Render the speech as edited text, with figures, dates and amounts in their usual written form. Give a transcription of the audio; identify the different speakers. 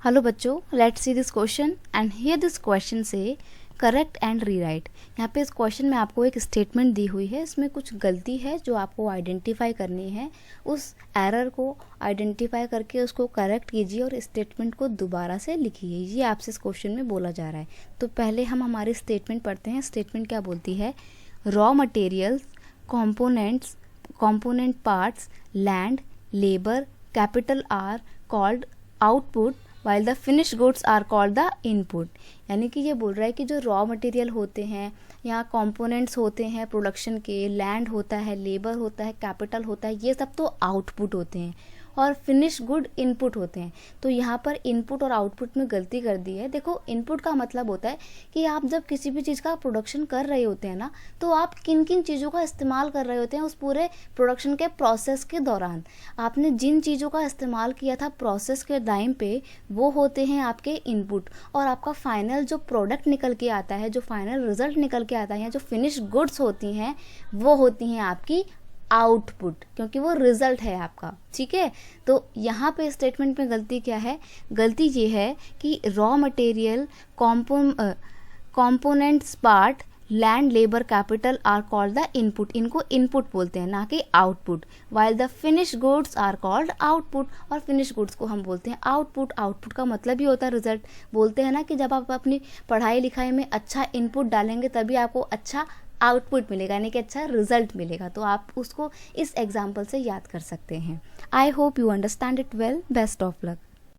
Speaker 1: Hello बच्चों, let's see this question and here this question से correct and rewrite. यहाँ पे इस क्वेश्चन में आपको एक स्टेटमेंट दी हुई है, इसमें कुछ गलती है जो आपको आइडेंटिफाई करनी है। उस एरर को आइडेंटिफाई करके उसको करेक्ट कीजिए और स्टेटमेंट को दोबारा से लिखिए। ये आपसे इस क्वेश्चन में बोला जा रहा है। तो पहले हम हमारी स्टेटमेंट पढ़ते हैं। स्टेटमेंट क्या बोलती है? Raw materials, components, component parts, land, labour, capital are called output while the finished goods are called the input। यानी कि ये बोल रहा है कि जो रॉ मटेरियल होते हैं, यहाँ कंपोनेंट्स होते हैं प्रोडक्शन के, लैंड होता है, लेबर होता है, कैपिटल होता है, ये सब तो आउटपुट होते हैं और फिनिश गुड इनपुट होते हैं। तो यहाँ पर इनपुट और आउटपुट में गलती कर दी है। देखो, इनपुट का मतलब होता है कि आप जब किसी भी चीज़ का प्रोडक्शन कर रहे होते हैं ना, तो आप किन किन चीज़ों का इस्तेमाल कर रहे होते हैं उस पूरे प्रोडक्शन के प्रोसेस के दौरान। आपने जिन चीज़ों का इस्तेमाल किया था प्रोसेस के टाइम पे, वो होते हैं आपके इनपुट। और आपका फाइनल जो प्रोडक्ट निकल के आता है, जो फाइनल रिजल्ट निकल के आता है, या जो फिनिश गुड्स होती हैं, वो होती हैं आपकी आउटपुट, क्योंकि वो रिजल्ट है आपका। ठीक है, तो यहाँ पे स्टेटमेंट में गलती क्या है? गलती ये है कि raw material, components, part, land, labour, capital are called the input. इनको इनपुट बोलते हैं, ना कि output. While the finish goods are called output. और फिनिश गुड्स को हम बोलते हैं आउटपुट। आउटपुट का मतलब ही होता है रिजल्ट। बोलते हैं ना कि जब आप अपनी पढ़ाई लिखाई में अच्छा इनपुट डालेंगे तभी आपको अच्छा आउटपुट मिलेगा, यानी कि अच्छा रिजल्ट मिलेगा। तो आप उसको इस एग्जाम्पल से याद कर सकते हैं। I hope you understand it well. Best of luck.